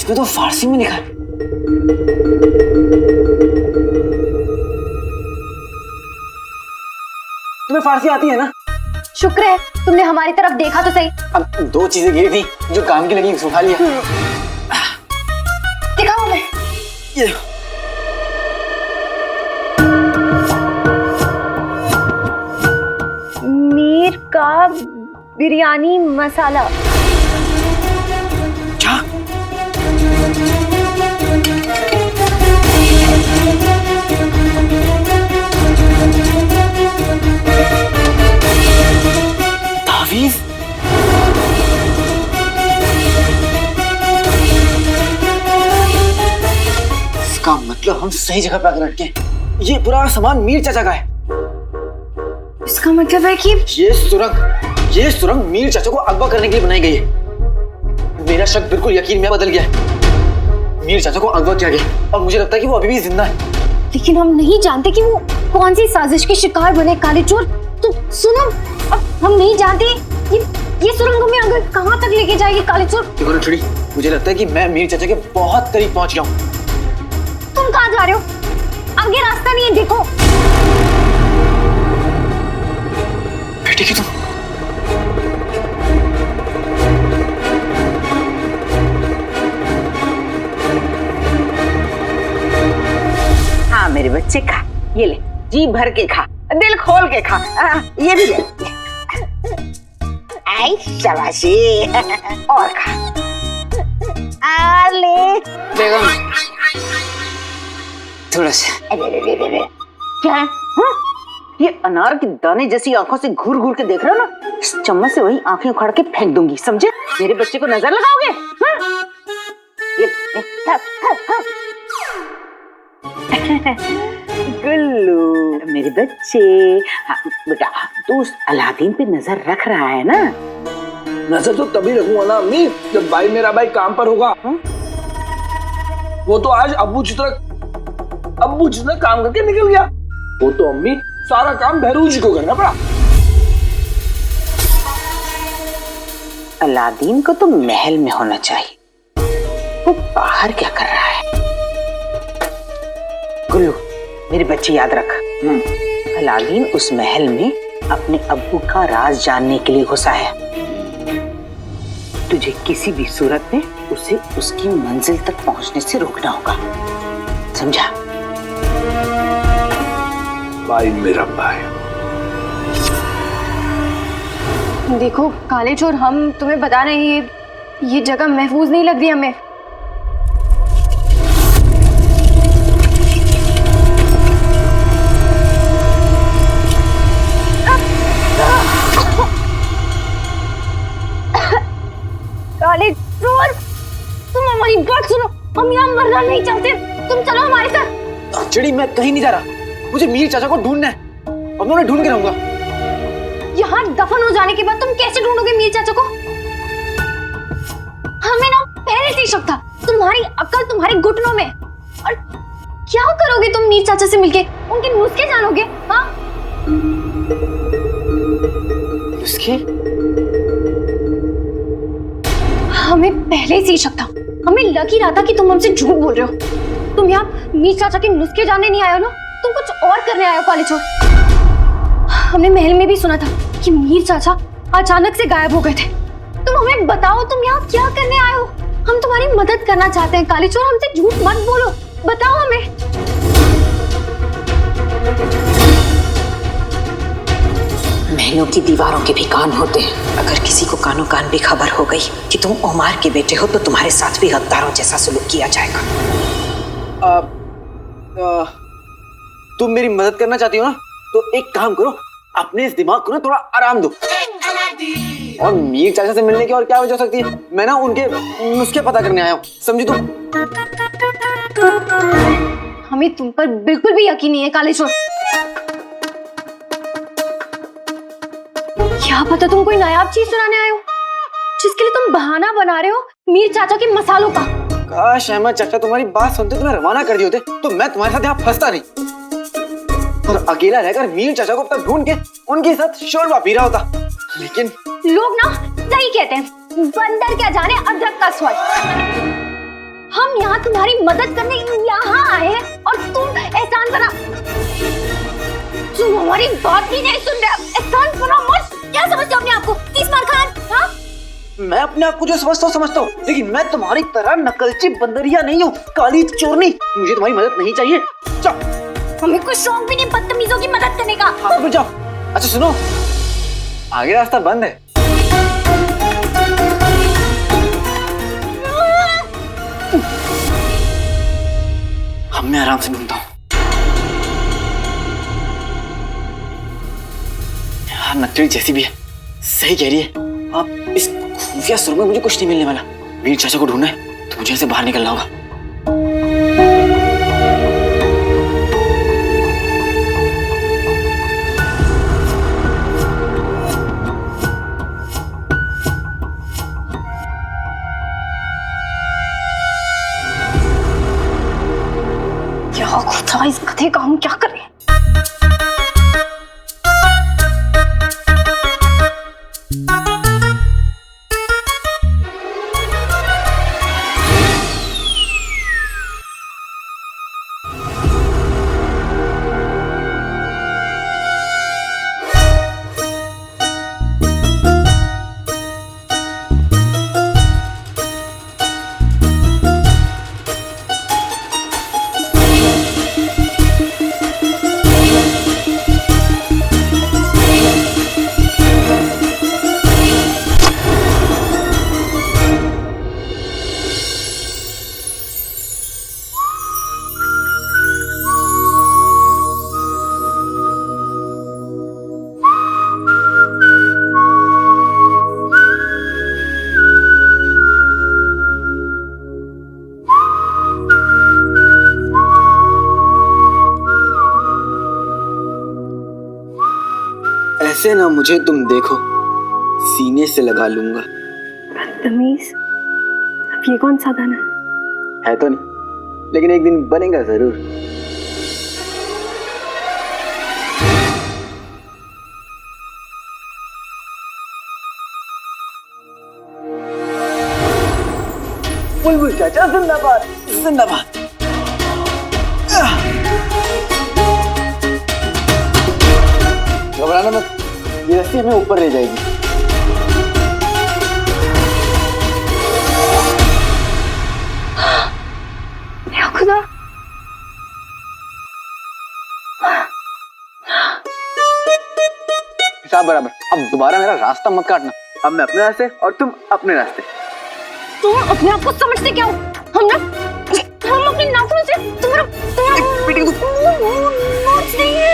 इसमें तो फारसी में लिखा है। तुम्हें फारसी आती है ना? शुक्र है तुमने हमारी तरफ देखा तो सही। अब 2 चीजें गिरी थी जो काम की लगी, उठा लिया। दिखाओ हमें। ये मीर का बिरयानी मसाला। क्या? तावीज़? इसका मतलब हम सही जगह पे आकर अटके। ये पूरा सामान मीर चाचा का है। इसका मतलब है कि ये सुरंग मीर चाचा को अगवा करने के लिए बनाई गई है। मेरा शक बिल्कुल यकीन में बदल गया है। मीर चाचा को अगवा किया गया और मुझे लगता है कि वो अभी भी जिंदा है। लेकिन हम नहीं जानते कि वो कौन सी साजिश के शिकार बने काले चोर। तो सुनो, अब हम नहीं जानते ये सुरंग हमें अगर कहाँ तक लेके जाएगी काले चोर। देखो ना छुड़ी, मुझे लगता है कि मैं मीर चाचा के बहुत करीब पहुंच गया हूँ। तुम कहाँ जा रहे हो? आगे रास्ता नहीं है, देखो। बेटी की तुम हाँ मेरे बच्चे, खा, ये ले, जी भर के खा, दिल खोल के खा। ये भी ले। आई शाबाशी। और खा। ले बेगम, थोड़ा सा। क्या है? हाँ? ये अनार की दाने जैसी आंखों से घूर घूर के देख रहे हो ना? इस चम्मच से वही आंखें उखाड़ के फेंक दूंगी, समझे? मेरे बच्चे को नजर लगाओगे? हाँ? ये गुल्लू मेरे बच्चे। हाँ, बेटा तू उस अलादीन पे नजर रख रहा है ना? नजर तो तभी रखूंगा ना अम्मी जब मेरा भाई काम पर होगा। वो तो आज अब्बू जितना काम करके निकल गया। वो तो अम्मी सारा काम भैरू जी को करना पड़ा। अलादीन को तो महल में होना चाहिए, वो बाहर क्या कर रहा है? गुल्लू मेरे बच्चे याद रख, अलादीन उस महल में अपने अब्बू का राज जानने के लिए घुसा है। तुझे किसी भी सूरत में उसे उसकी मंजिल तक पहुंचने से रोकना होगा, समझा? भाई मेरा भाई। देखो काले चोर, हम तुम्हें बता रहे हैं ये जगह महफूज नहीं लग रही हमें। काले चोर, तुम हमारी बात सुनो, हम यहाँ मरना नहीं चाहते। तुम चलो हमारे साथ। चिड़ी, मैं कहीं नहीं जा रहा। मुझे मीर चाचा को ढूंढना है और मैं उन्हें ढूंढ के रहूंगा। यहाँ दफन हो जाने के बाद तुम कैसे ढूंढोगे मीर चाचा को? हमें ना पहले से ही शक था, तुम्हारी अक्ल तुम्हारे घुटनों में। और क्या करोगे तुम मीर चाचा से मिलके? उनके नुस्खे जानोगे? हाँ, नुस्खे? हमें पहले से ही शक था। हमें लग ही रहा था कि तुम हमसे झूठ बोल रहे हो। तुम यहाँ मीर चाचा के नुस्खे जानने नहीं आए हो ना, तुम कुछ और करने आए हो काले चोर। हमने महल में भी सुना था कि मीर चाचा अचानक से गायब हो गए थे। तुम हमें बताओ, तुम यहाँ क्या करने आए हो? हम तुम्हारी मदद करना चाहते हैं काले चोर, हमसे झूठ मत बोलो, बताओ हमें। महलों की दीवारों के भी कान होते हैं। अगर किसी को कानों कान भी खबर हो गई कि तुम ओमार के बेटे हो तो तुम्हारे साथ भी गद्दारों जैसा सलूक किया जाएगा। तुम मेरी मदद करना चाहती हो ना, तो एक काम करो, अपने इस दिमाग को ना थोड़ा आराम दो। और मीर चाचा से मिलने की और क्या वजह हो सकती है? मैं ना उनके नुस्खे पता करने आया हूँ, समझी तुम? हमें तुम पर बिल्कुल भी यकीन नहीं है काले चोर। क्या पता तुम कोई नायाब चीज सुनाने आए हो जिसके लिए तुम बहाना बना रहे हो मीर चाचा के मसालों का। काश अहमद चाचा तुम्हारी बात सुनते, तुम्हें रवाना कर दिए होते तो मैं तुम्हारे साथ यहाँ फंसता नहीं, और अकेला रहकर मीर चाचा को अब तक ढूंढ के उनके साथ शोरबा पी रहा होता। लेकिन लोग ना सही कहते हैं, बंदर क्या जाने अदरक का स्वाद। हम यहाँ तुम्हारी मदद करने यहाँ आए हैं और तुम एहसान बना, तुम हमारी बात भी नहीं सुन रहे। एहसान बना मत, क्या समझते हो अपने आप को? 30 मार खान। हाँ, मैं अपने आप को जो समझता हूँ, लेकिन मैं तुम्हारी तरह नकलची बंदरिया नहीं हूँ, काली चोरनी। मुझे तुम्हारी मदद नहीं चाहिए। जाओ। हमें कोई शौक भी नहीं बदतमीजों की मदद करने का। हाँ तो जाओ। अच्छा सुनो, आगे रास्ता बंद है। अब मैं आराम से घूमता हूँ। यार नकली जैसी भी है, सही कह रही है। अब इस खुफिया सुर में मुझे कुछ नहीं मिलने वाला। वीर चाचा को ढूंढना है तो मुझे ऐसे बाहर निकलना होगा। क्या खुदा, इस गधे का हम क्या करें? ऐसे ना मुझे तुम देखो, सीने से लगा लूंगा। बदतमीज, अब ये कौन सा गाना है तो नहीं, लेकिन एक दिन बनेगा जरूर। बुलबुल चाचा जिंदाबाद, जिंदाबाद। घबराना मत, ये रस्सी हमें ऊपर ले जाएगी। या खुदा, हिसाब बराबर। अब दोबारा मेरा रास्ता मत काटना। अब मैं अपने रास्ते और तुम अपने रास्ते। तुम अपने आप को समझते क्या हो? हम अपने नाखून से तुम्हारा नोच नहीं है।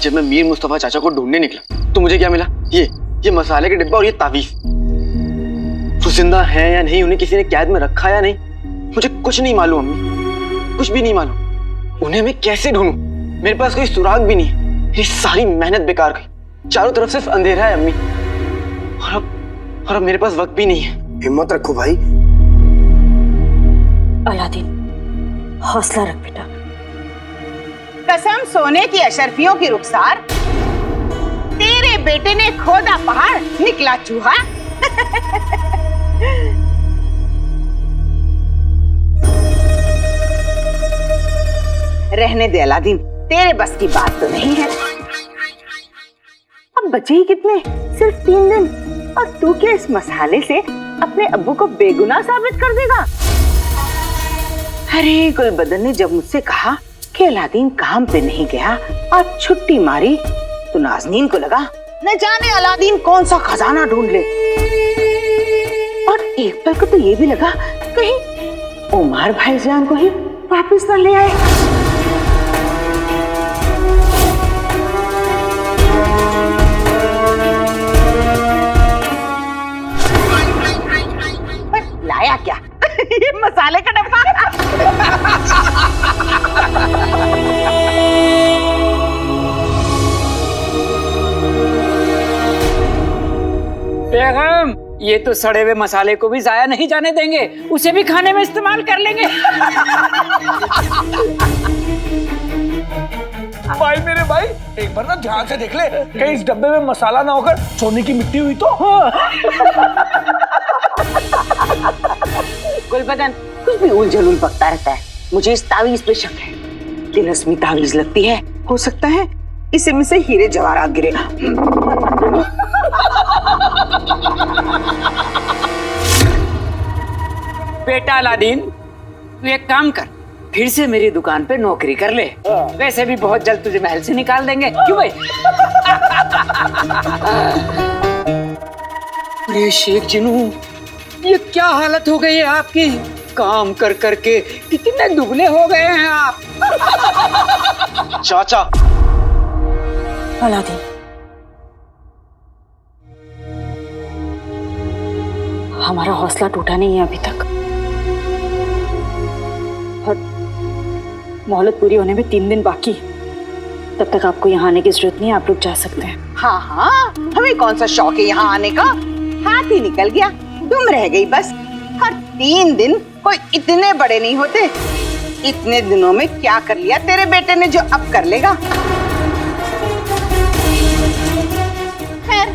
जब मैं मीर मुस्तफा चाचा को ढूंढने निकला तो मुझे क्या मिला? ये मसाले के डिब्बा और ये तावीज। वो जिंदा है या नहीं, उन्हें किसी ने कैद में रखा या नहीं, मुझे कुछ नहीं मालूम अम्मी, कुछ भी नहीं मालूम। उन्हें मैं कैसे ढूंढूं? मेरे पास कोई सुराग भी नहीं। मेरी सारी मेहनत बेकार गई। चारों तरफ सिर्फ अंधेरा है अम्मी, और अब मेरे पास वक्त भी नहीं है। हिम्मत रखो भाई। अलादीन, हौसला रख बेटा। कसम सोने की अशरफियों की रुखसार, तेरे बेटे ने खोदा पहाड़ निकला चूहा। रहने दे अलादीन, तेरे बस की बात तो नहीं है। अब बचे ही कितने, सिर्फ 3 दिन, और तू क्या इस मसाले से अपने अब्बू को बेगुनाह साबित कर देगा? अरे गुलबदन ने जब मुझसे कहा कि अलादीन काम पे नहीं गया और छुट्टी मारी, तो नाज़नीन को लगा न जाने अलादीन कौन सा खजाना ढूंढ ले, और एक पल को तो ये भी लगा कहीं उमर भाईजान को ही वापस न ले आए। मसाले का डब्बा। बेगम, ये तो सड़े हुए मसाले को भी जाया नहीं जाने देंगे, उसे भी खाने में इस्तेमाल कर लेंगे। भाई मेरे भाई, एक बार ना ध्यान से देख ले कहीं इस डब्बे में मसाला ना होकर सोने की मिट्टी हुई तो। गुलबदन कुछ भी उलझुल बकता रहता है। मुझे इस तावीज पे शक है। तिलस्मी तावीज लगती है, हो सकता है इसे में से हीरे जवाहरात गिरे। बेटा अलादीन, तू एक काम कर, फिर से मेरी दुकान पे नौकरी कर ले। वैसे भी बहुत जल्द तुझे महल से निकाल देंगे, क्यों भाई? अरे शेख जिनू, ये क्या हालत हो गई है आपकी? काम कर करके कितने दुबले हो गए हैं आप। चाचा, अलादीन, हमारा हौसला टूटा नहीं है अभी तक, और मोहलत पूरी होने में 3 दिन बाकी। तब तक आपको यहाँ आने की जरूरत नहीं है, आप लोग जा सकते हैं। हाँ हाँ, हमें कौन सा शौक है यहाँ आने का। हाथ ही निकल गया, तुम रह गई बस। हर 3 दिन कोई इतने बड़े नहीं होते। इतने दिनों में क्या कर लिया तेरे बेटे ने जो अब कर लेगा। खैर,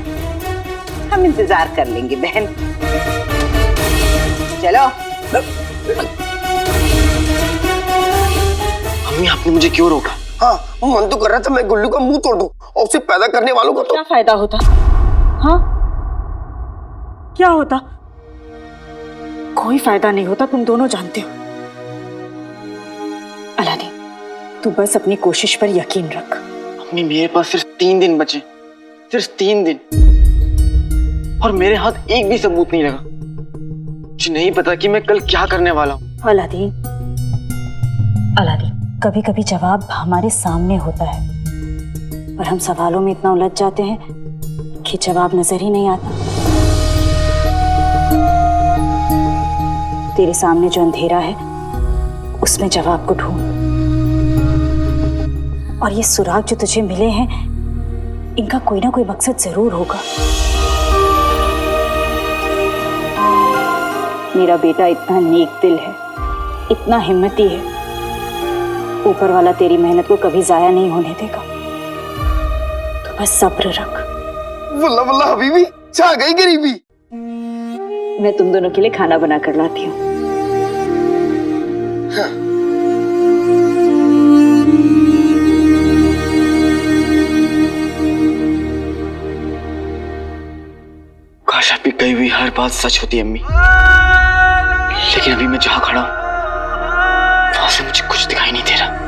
हम इंतजार कर लेंगे बहन। चलो। मम्मी आपने मुझे क्यों रोका? हाँ, मन तो कर रहा था मैं गुल्लू का मुंह तोड़ दूं और उसे पैदा करने वालों को तो। क्या फायदा होता? हाँ, क्या होता? कोई फायदा नहीं होता, तुम दोनों जानते हो। अलादीन, तू बस अपनी कोशिश पर यकीन रख। मम्मी, मेरे पास सिर्फ 3 दिन बचे, सिर्फ 3 दिन, और मेरे हाथ एक भी सबूत नहीं लगा। मुझे नहीं पता कि मैं कल क्या करने वाला हूँ। अलादीन, कभी कभी जवाब हमारे सामने होता है, और हम सवालों में इतना उलझ जाते हैं कि जवाब नजर ही नहीं आता। तेरे सामने जो अंधेरा है, उसमें जवाब को ढूंढ, और ये सुराग जो तुझे मिले हैं, इनका कोई ना कोई मकसद जरूर होगा। मेरा बेटा इतना नेक दिल है, इतना हिम्मती है, ऊपर वाला तेरी मेहनत को कभी जाया नहीं होने देगा। तो बस सब्र रख। वल्ला वल्ला हबीबी, छा गई गरीबी। मैं तुम दोनों के लिए खाना बना कर लाती हूँ। काश आपकी कही हुई हर बात सच होती अम्मी, लेकिन अभी मैं जहां खड़ा हूं वहां से मुझे कुछ दिखाई नहीं दे रहा।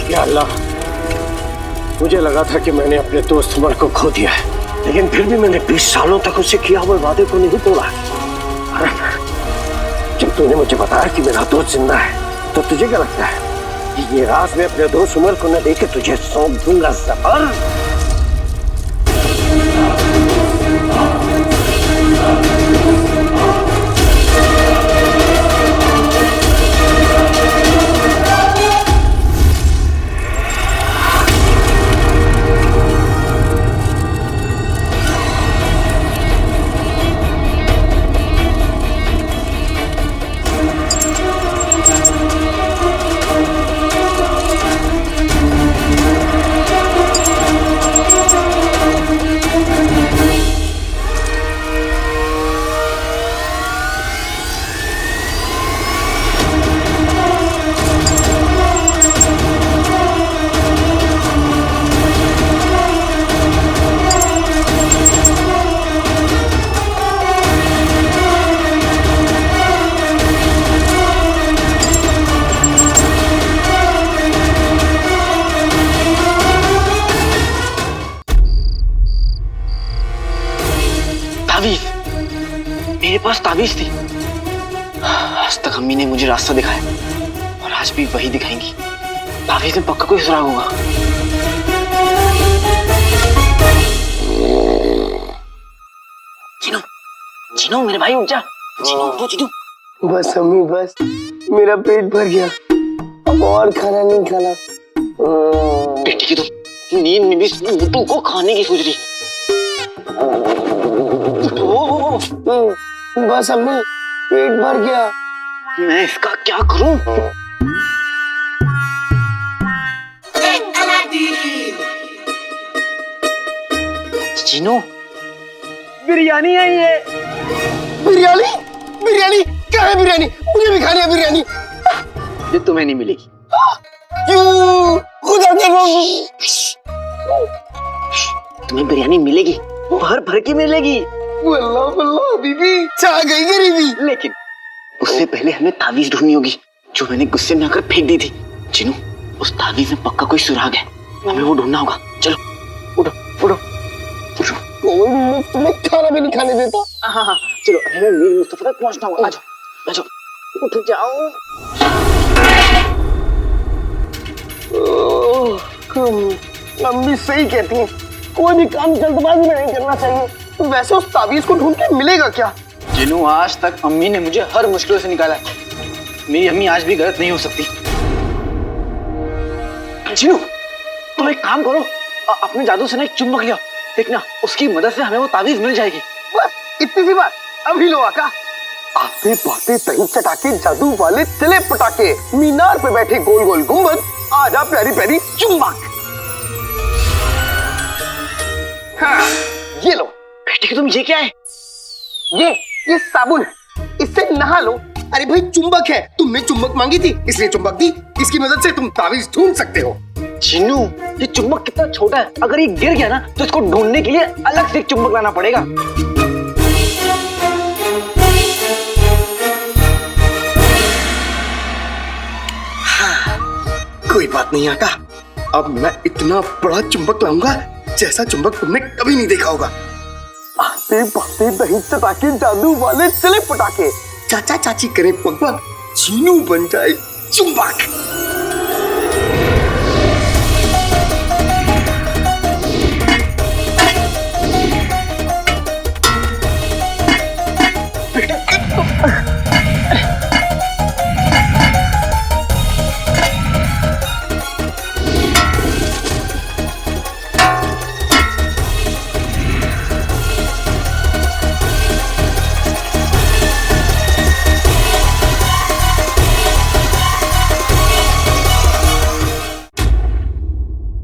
या अल्लाह, मुझे लगा था कि मैंने अपने दोस्त उमर को खो दिया है, लेकिन फिर भी मैंने 20 सालों तक उससे किया हुए वादे को नहीं तोड़ा। जब तूने मुझे बताया कि मेरा दोस्त जिंदा है, तो तुझे क्या लगता है कि ये राज मैं अपने दोस्त उमर को न देके तुझे सौंप दूंगा? ज़फर, ताबीज, मेरे पास ताबीज थी। आज तक अम्मी ने मुझे रास्ता दिखाया और आज भी वही दिखाएंगी। ताबीज में पक्का कोई सुराग होगा। चिनू, चिनू मेरे भाई उठ जा। चिनू उठो चिनू। बस अम्मी बस, मेरा पेट भर गया, अब और खाना नहीं खाना। बेटी की तुम नींद में भी मोटू को खाने की सोच रही। बस अम्मी, पेट भर गया। मैं इसका क्या करूं? चिनू, बिरयानी आई है। बिरयानी? बिरयानी क्या है? बिरयानी मुझे भी खानी है बिरयानी। ये तुम्हें नहीं मिलेगी। क्यों? खुदा के तुम्हें बिरयानी मिलेगी, भर भर के मिलेगी। बल्ला बल्ला बीबी, छा गई गरीबी। लेकिन उससे पहले हमें ताबीज ढूंढनी होगी जो मैंने गुस्से में आकर फेंक दी थी। चिनू, उस ताबीज में पक्का कोई सुराग है, हमें वो ढूंढना होगा। चलो उठो उठो उठो। कोई मुफ्त में खाना भी नहीं खाने देता। हाँ हाँ चलो, हमें मीर मुस्तफा तक पहुंचना होगा। आ जाओ उठ जाओ। अम्मी सही कहती हैं, कोई भी काम जल्दबाजी में नहीं करना चाहिए। वैसे उस ताबीज को ढूंढ के मिलेगा क्या? जिनू, आज तक अम्मी ने मुझे हर मुश्किलों से निकाला है। मेरी अम्मी आज भी गलत नहीं हो सकती। जिनू, तुम एक काम करो, अपने जादू से ना एक चुम्बक लिया, देखना उसकी मदद से हमें वो ताबीज मिल जाएगी। बस इतनी सी बात। अभी लो आका। आते पाते दही चटाके, जादू वाले चले पटाके, मीनार पे बैठे गोल गोल गुंबद, आजा प्यारी प्यारी चुम्बक। हाँ, ये लो। बेटे तुम ये क्या है? ये साबुन है, इससे नहा लो। अरे भाई चुंबक है, तुमने चुंबक मांगी थी इसलिए चुंबक दी। इसकी मदद से तुम ताबीज ढूंढ सकते हो। चिन्नू, ये चुंबक कितना छोटा है, अगर ये गिर गया ना तो इसको ढूंढने के लिए अलग से एक चुंबक लाना पड़ेगा। हाँ, कोई बात नहीं आका, अब मैं इतना बड़ा चुंबक लाऊंगा जैसा चुंबक तुमने कभी नहीं देखा होगा। आते पाते दही चटाके, जादू वाले चले पटाके, चाचा चाची करे पग पग, चीनू बन जाए चुंबक।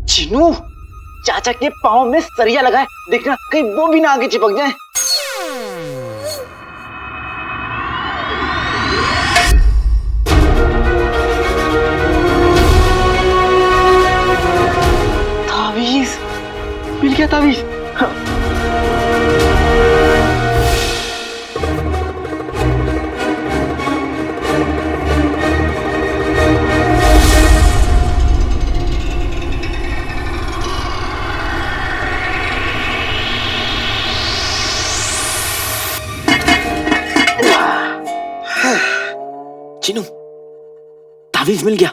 चिन्नू, चाचा के पाँव में सरिया लगाए, देखना कहीं वो भी ना आगे चिपक जाए। ताबीज मिल गया, ताबीज। चिन्नू, ताबीज मिल गया।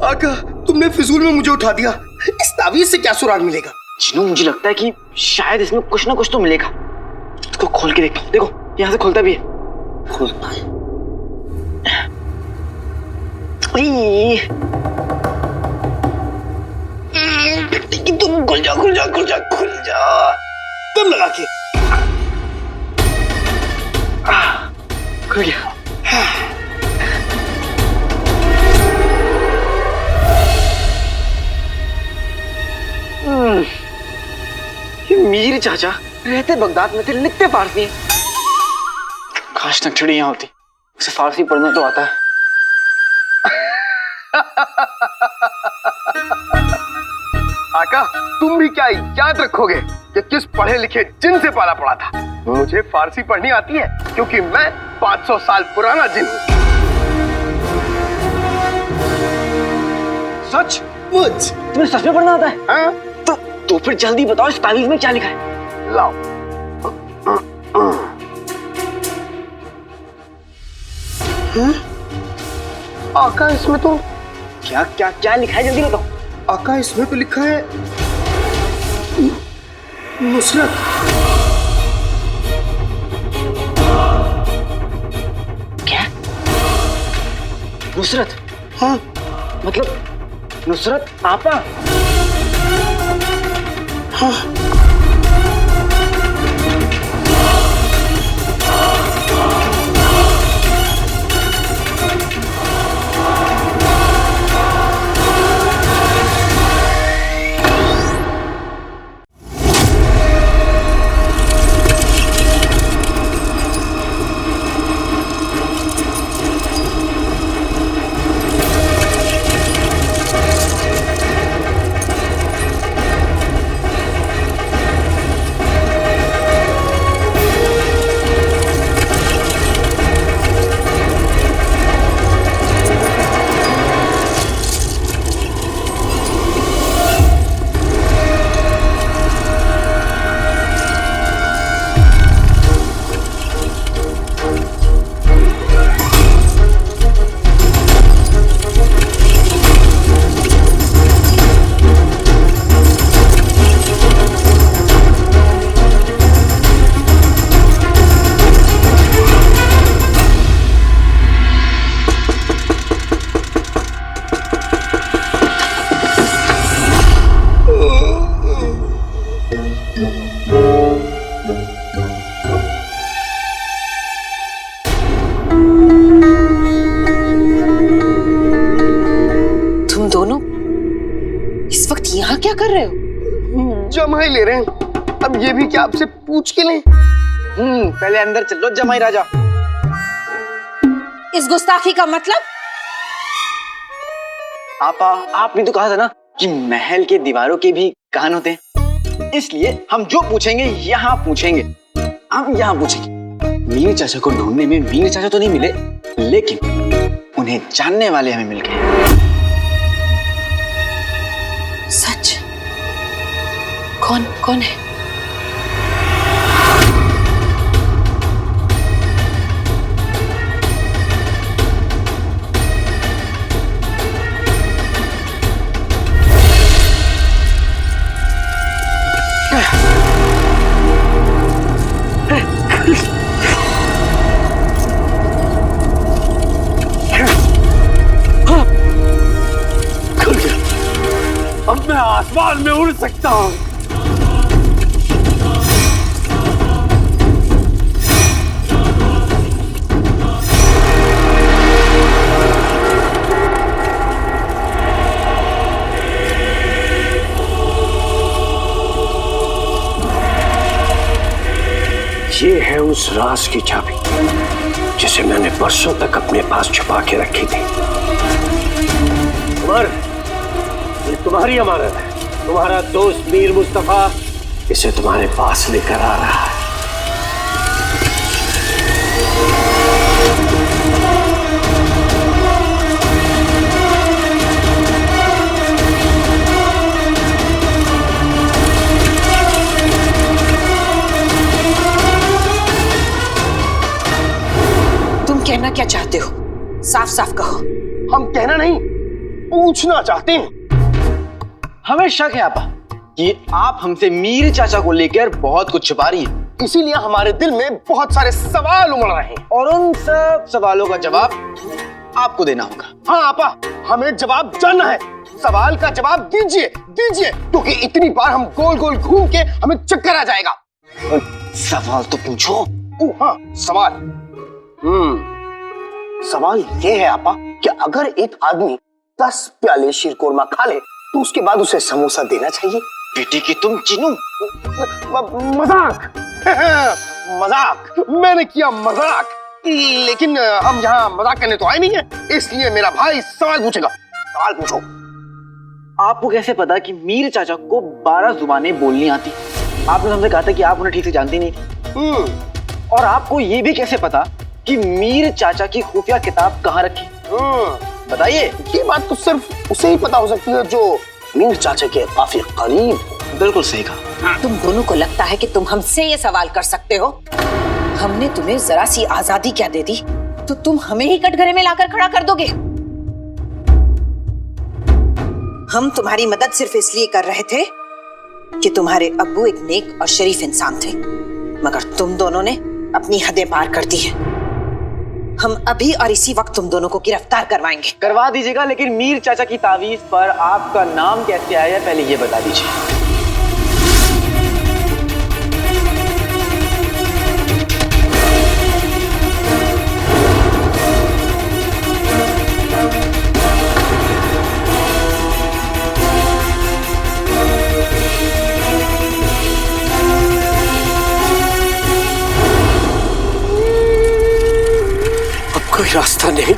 आका, तुमने फिजूल में मुझे उठा दिया। इस ताबीज से क्या सुराग मिलेगा? चिन्नू, मुझे लगता है कि शायद इसमें कुछ ना कुछ तो मिलेगा। इसको खोल के देखता हूँ। देखो यहाँ से खुलता भी है। खुलता है। तुम खुल जा, खुल जा, खुल जा, खुल जा। दम लगा के। खुल गया। ये मीर चाचा रहते बगदाद में थे, लिखते फारसी। काश नक्शड़ी यहाँ होती, उसे फारसी पढ़ना तो आता है। आका, तुम भी क्या याद रखोगे कि किस पढ़े लिखे जिन से पाला पड़ा था? मुझे फारसी पढ़नी आती है क्योंकि मैं 500 साल पुराना जिन हूँ। सच? मुझ तुम्हें सच में पढ़ना आता है? हाँ? तो तो फिर जल्दी बताओ इस तावीज में क्या लिखा है। लाओ। आका इसमें तो क्या क्या क्या लिखा है, जल्दी बताओ। आका इसमें तो लिखा है नुसरत। क्या? नुसरत? हाँ मतलब नुसरत आपा? हाँ। तुम दोनों इस वक्त यहाँ क्या कर रहे हो? जमाई ले रहे हैं। अब ये भी क्या आपसे पूछ के लें? पहले अंदर चलो जमाई राजा। इस गुस्ताखी का मतलब? आपा, आपने तो कहा था ना कि महल के दीवारों के भी कान होते हैं, इसलिए हम जो पूछेंगे यहाँ पूछेंगे। हम यहाँ पूछेंगे। मीर चाचा को ढूंढने में मीर चाचा तो नहीं मिले, लेकिन उन्हें जानने वाले हमें मिल गए। सच? कौन कौन है? अब मैं आसमान में उड़ सकता हूँ। ये है उस राज की चाबी जिसे मैंने बरसों तक अपने पास छुपा के रखी थी। उमर, ये तुम्हारी अमानत है। तुम्हारा दोस्त मीर मुस्तफा इसे तुम्हारे पास लेकर आ रहा है। तुम कहना क्या चाहते हो? साफ साफ कहो। हम कहना नहीं, पूछना चाहते हैं। हमें शक है आपा कि आप हमसे मीर चाचा को लेकर बहुत कुछ छुपा रही हैं। इसीलिए हमारे दिल में बहुत सारे सवाल उमड़ रहे हैं और उन सब सवालों का जवाब आपको देना होगा। हाँ आपा, हमें जवाब जानना है। सवाल का जवाब दीजिए दीजिए, क्योंकि इतनी बार हम गोल गोल घूम के हमें चक्कर आ जाएगा। सवाल तो पूछो। हाँ, सवाल। सवाल ये है आपा कि अगर एक आदमी 10 प्याले शीरकोरमा खा ले तो उसके बाद उसे समोसा देना चाहिए? बेटी की तुम चिनू। मजाक मजाक, मैंने किया मजाक। लेकिन हम यहाँ मजाक करने तो आए नहीं है, इसलिए मेरा भाई सवाल पूछेगा। सवाल पूछो। आपको कैसे पता कि मीर चाचा को 12 जुबानें बोलनी आती? आपने हमसे कहा था कि आप उन्हें ठीक से जानती नहीं थी। और आपको ये भी कैसे पता कि मीर चाचा की खुफिया किताब कहाँ रखी? बताइए। ये बात तो सिर्फ उसे ही पता हो सकती है जो मीर चाचा के काफी करीब। बिल्कुल सही कहा। तुम दोनों को लगता है कि तुम हमसे ये सवाल कर सकते हो? हमने तुम्हें जरा सी आजादी क्या दे दी तो तुम हमें ही कटघरे में लाकर खड़ा कर दोगे? हम तुम्हारी मदद सिर्फ इसलिए कर रहे थे कि तुम्हारे अब्बू एक नेक और शरीफ इंसान थे, मगर तुम दोनों ने अपनी हदें पार कर दी है। हम अभी और इसी वक्त तुम दोनों को गिरफ्तार करवाएंगे। करवा दीजिएगा, लेकिन मीर चाचा की तावीज पर आपका नाम कैसे आया पहले ये बता दीजिए। कोई रास्ता नहीं।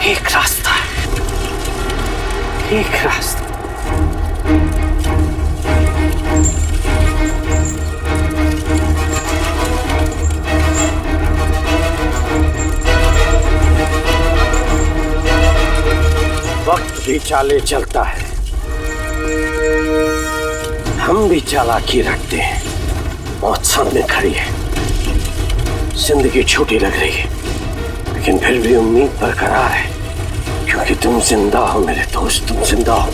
एक रास्ता है, एक रास्ता। वक्त भी चाले चलता है, हम भी चालाकी रखते हैं। मौत सामने खड़ी है, जिंदगी छोटी लग रही है, लेकिन फिर भी उम्मीद बरकरार है, क्योंकि तुम जिंदा हो मेरे दोस्त, तुम जिंदा हो।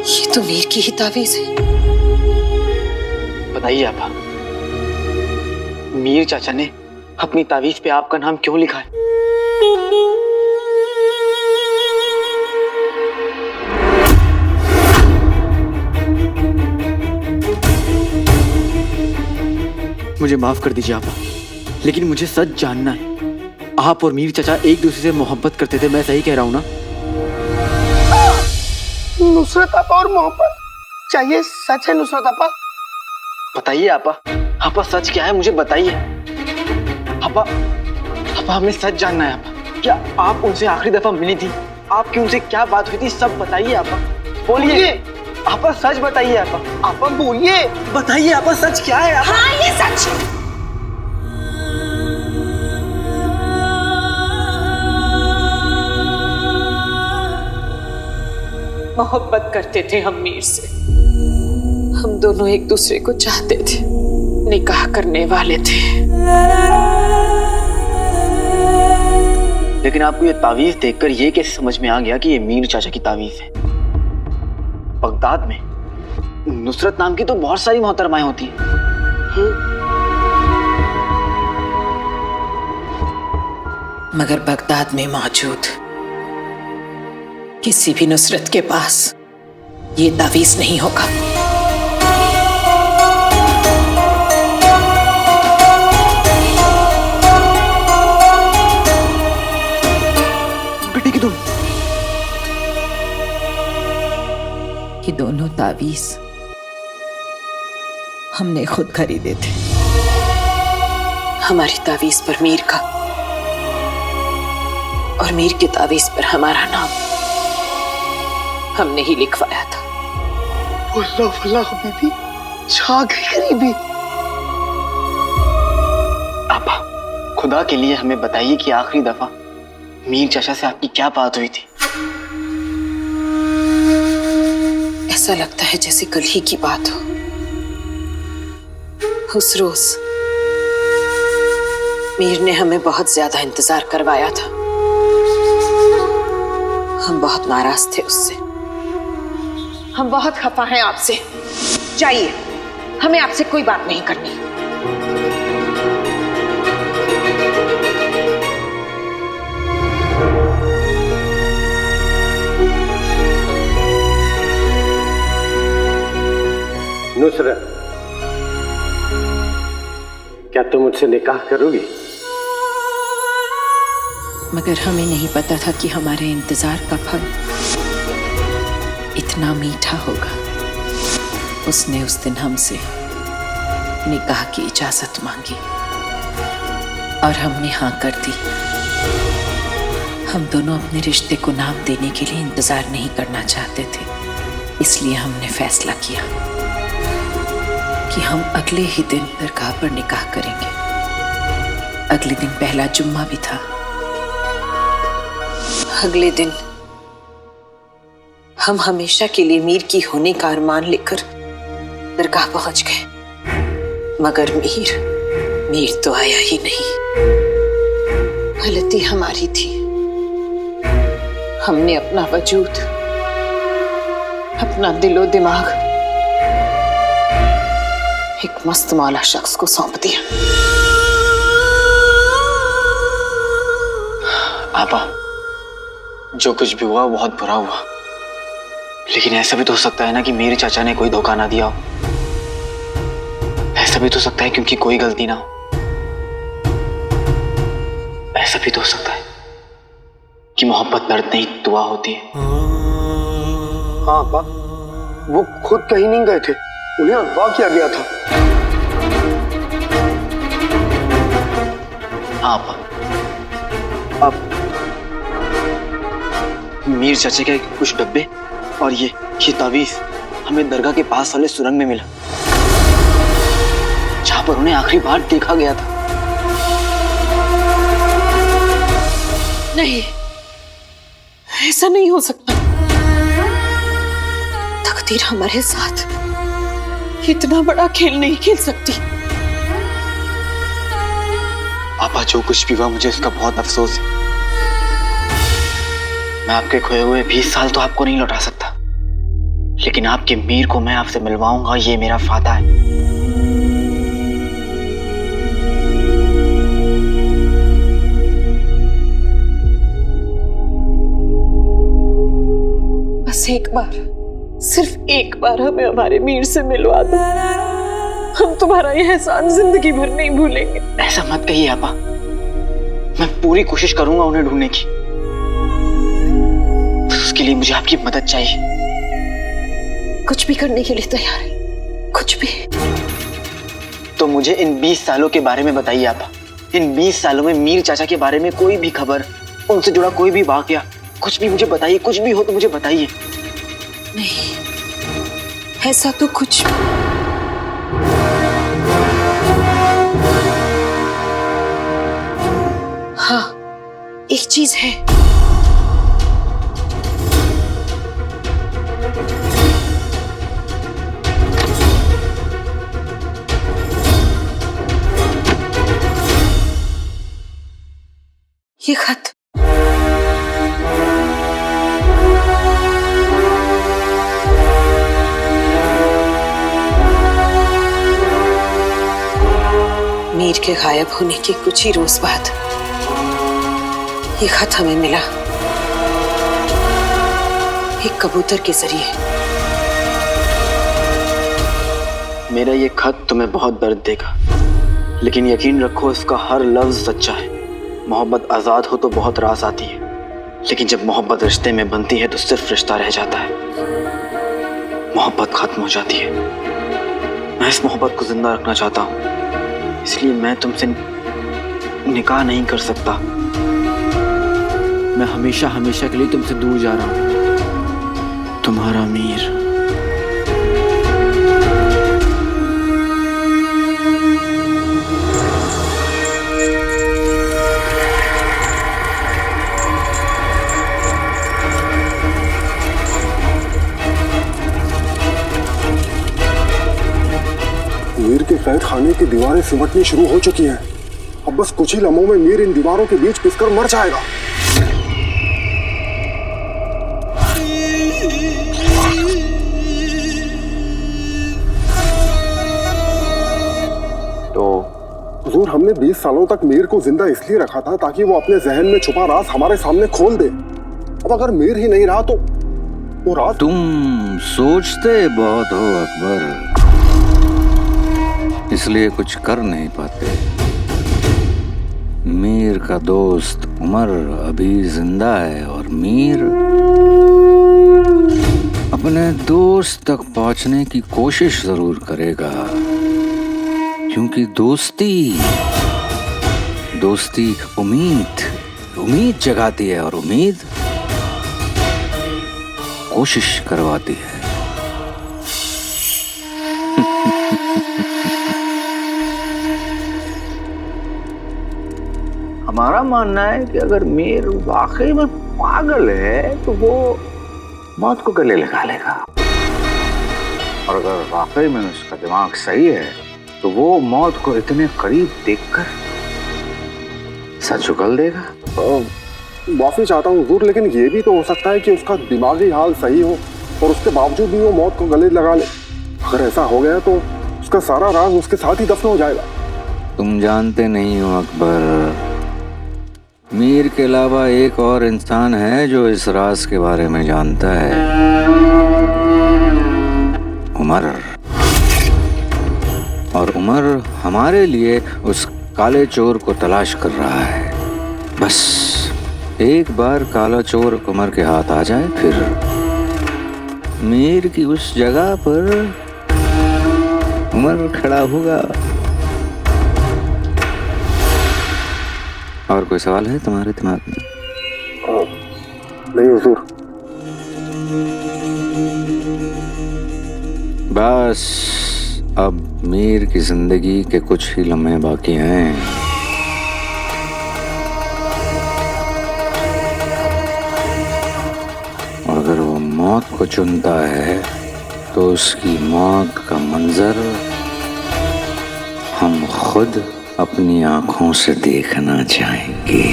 ये तो मीर की ही तावीज है। बताइए आपा, मीर चाचा ने अपनी तावीज पे आपका नाम क्यों लिखा है? मुझे माफ कर दीजिए आपा, लेकिन मुझे सच जानना है। आप और मीर चाचा एक दूसरे से मोहब्बत करते थे, मैं सही कह रहा हूं ना? नुसरत आपा और मोहब्बत चाहिए, सच है नुसरत आपा? बताइए आपा, आपा सच क्या है मुझे बताइए। आपा, आपा हमें सच जानना है आपा। क्या आप उनसे आखिरी दफा मिली थी? आपकी उनसे क्या बात हुई थी, सब बताइए आपा। बोलिए आपा, सच बताइए आपा। आपा बोलिए, बताइए आपा, सच क्या है आपा? हाँ, ये सच है। मोहब्बत करते थे हम मीर से। हम दोनों एक दूसरे को चाहते थे, निकाह करने वाले थे। लेकिन आपको ये तावीज देखकर ये कैसे समझ में आ गया कि ये मीर चाचा की तावीज है? बगदाद में नुसरत नाम की तो बहुत सारी मोहतरमाएं होती हैं। मगर बगदाद में मौजूद किसी भी नुसरत के पास ये तावीज नहीं होगा। बेटी की तुम, ये दोनों तावीज हमने खुद खरीदे थे। हमारी तावीज पर मीर का और मीर की तावीज पर हमारा नाम हमने ही लिखवाया था। वल्लाह वल्लाह बीबी, छा गई गरीबी। आपा, खुदा के लिए हमें बताइए कि आखिरी दफा मीर चाचा से आपकी क्या बात हुई थी? ऐसा लगता है जैसे कल ही की बात हो। उस रोज मीर ने हमें बहुत ज्यादा इंतजार करवाया था। हम बहुत नाराज थे उससे। हम बहुत खफा हैं आपसे। जाइए, हमें आपसे कोई बात नहीं करनी। नुसरत, क्या तुम मुझसे निकाह करोगी? मगर हमें नहीं पता था कि हमारे इंतजार का फल इतना मीठा होगा। उसने उस दिन हमसे निकाह की इजाजत मांगी और हमने हाँ कर दी। हम दोनों अपने रिश्ते को नाम देने के लिए इंतजार नहीं करना चाहते थे, इसलिए हमने फैसला किया कि हम अगले ही दिन दरगाह पर निकाह करेंगे। अगले दिन पहला जुम्मा भी था। अगले दिन हम हमेशा के लिए मीर की होने का अरमान लेकर दरगाह पहुंच गए, मगर मीर तो आया ही नहीं। गलती हमारी थी। हमने अपना वजूद, अपना दिलो दिमाग एक मस्त मौला शख्स को सौंप दिया। आपा, जो कुछ भी हुआ बहुत बुरा हुआ, लेकिन ऐसा भी तो हो सकता है ना कि मेरे चाचा ने कोई धोखा ना दिया हो। ऐसा भी तो हो सकता है क्योंकि कोई गलती ना हो। ऐसा भी तो हो सकता है कि मोहब्बत दर्द नहीं दुआ होती है। हाँ अपा, वो खुद कहीं नहीं गए थे, उन्हें अगवा किया गया था। हाँ अपा, अब मीर चाचा के कुछ डब्बे और ये तावीज हमें दरगाह के पास वाले सुरंग में मिला, जहां पर उन्हें आखिरी बार देखा गया था। नहीं, ऐसा नहीं हो सकता। तकदीर हमारे साथ इतना बड़ा खेल नहीं खेल सकती। पापा, जो कुछ भी हुआ मुझे उसका बहुत अफसोस है। मैं आपके खोए हुए 20 साल तो आपको नहीं लौटा सकता, लेकिन आपके मीर को मैं आपसे मिलवाऊंगा, ये मेरा वादा है। बस एक बार, सिर्फ एक बार हमें हमारे मीर से मिलवा दो। हम तुम्हारा यह एहसान जिंदगी भर नहीं भूलेंगे। ऐसा मत कहिए आपा, मैं पूरी कोशिश करूंगा उन्हें ढूंढने की। उसके लिए मुझे आपकी मदद चाहिए। कुछ भी करने के लिए तैयार है, कुछ भी। तो मुझे इन 20 सालों के बारे में बताइए आपा। इन 20 सालों में मीर चाचा के बारे में कोई भी खबर, उनसे जुड़ा कोई भी वाकया, कुछ भी मुझे बताइए। कुछ भी हो तो मुझे बताइए। नहीं, ऐसा तो कुछ। हाँ, एक चीज है। ये खत। मीर के गायब होने के कुछ ही रोज बाद ये खत हमें मिला, एक कबूतर के जरिए। मेरा ये खत तुम्हें बहुत दर्द देगा, लेकिन यकीन रखो इसका हर लफ्ज सच्चा है। मोहब्बत आजाद हो तो बहुत रास आती है, लेकिन जब मोहब्बत रिश्ते में बनती है तो सिर्फ रिश्ता रह जाता है, मोहब्बत खत्म हो जाती है। मैं इस मोहब्बत को जिंदा रखना चाहता हूँ, इसलिए मैं तुमसे निकाह नहीं कर सकता। मैं हमेशा हमेशा के लिए तुमसे दूर जा रहा हूँ। तुम्हारा मीर। मीर के कैद खाने की दीवारें सिमटनी शुरू हो चुकी हैं। अब बस कुछ ही लम्हों में मीर इन दीवारों के बीच पिसकर मर जाएगा। तो हुजूर, हमने 20 सालों तक मीर को जिंदा इसलिए रखा था ताकि वो अपने जहन में छुपा राज हमारे सामने खोल दे। अब अगर मीर ही नहीं रहा तो वो राज। तुम सोचते बहुत हो अकबर, इसलिए कुछ कर नहीं पाते। मीर का दोस्त उमर अभी जिंदा है और मीर अपने दोस्त तक पहुंचने की कोशिश जरूर करेगा, क्योंकि दोस्ती उम्मीद उम्मीद जगाती है और उम्मीद कोशिश करवाती है। हमारा मानना है कि अगर मीर वाकई में पागल है तो वो मौत को गले लगा लेगा, और अगर वाकई में उसका दिमाग सही है तो वो मौत को इतने करीब देखकर सच उगल देगा। माफी चाहता हूँ हुजूर, लेकिन ये भी तो हो सकता है कि उसका दिमागी हाल सही हो और उसके बावजूद भी वो मौत को गले लगा ले। अगर ऐसा हो गया तो उसका सारा राज उसके साथ ही दफन हो जाएगा। तुम जानते नहीं हो अकबर, मीर के अलावा एक और इंसान है जो इस राज के बारे में जानता है, उमर। और उमर हमारे लिए उस काले चोर को तलाश कर रहा है। बस एक बार काला चोर उमर के हाथ आ जाए, फिर मीर की उस जगह पर उमर खड़ा होगा। और कोई सवाल है तुम्हारे दिमाग में? नहीं हुजूर। बस अब मीर की जिंदगी के कुछ ही लम्हे बाकी हैं। और अगर वो मौत को चुनता है तो उसकी मौत का मंजर हम खुद अपनी आंखों से देखना चाहेंगे।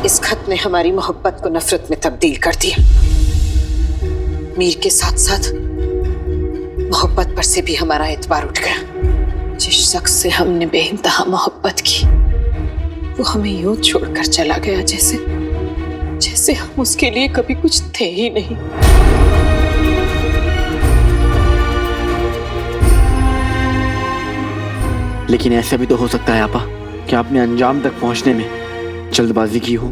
इस खत ने हमारी मोहब्बत को नफरत में तब्दील कर दिया। मीर के साथ साथ मोहब्बत पर से भी हमारा एतबार उठ गया। जिस शख्स से हमने बेइंतहा मोहब्बत की वो हमें यूं छोड़कर चला गया जैसे हम उसके लिए कभी कुछ थे ही नहीं। लेकिन ऐसा भी तो हो सकता है आपा कि आपने अंजाम तक पहुंचने में जल्दबाजी की हो।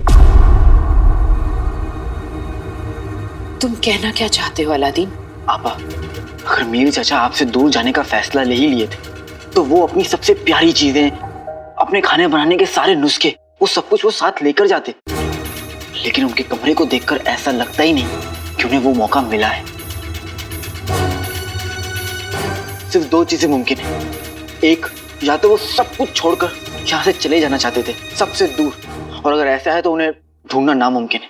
तुम कहना क्या चाहते हो अलादीन? आपा, अगर मीर चाचा आपसे दूर जाने का फैसला ले ही लिए थे तो वो अपनी सबसे प्यारी चीजें, अपने खाने बनाने के सारे नुस्खे, वो सब कुछ वो साथ लेकर जाते। लेकिन उनके कमरे को देखकर ऐसा लगता ही नहीं कि उन्हें वो मौका मिला है। सिर्फ दो चीजें मुमकिन है। एक, या तो वो सब कुछ छोड़कर यहाँ से चले जाना चाहते थे, सबसे दूर, और अगर ऐसा है तो उन्हें ढूंढना नामुमकिन है।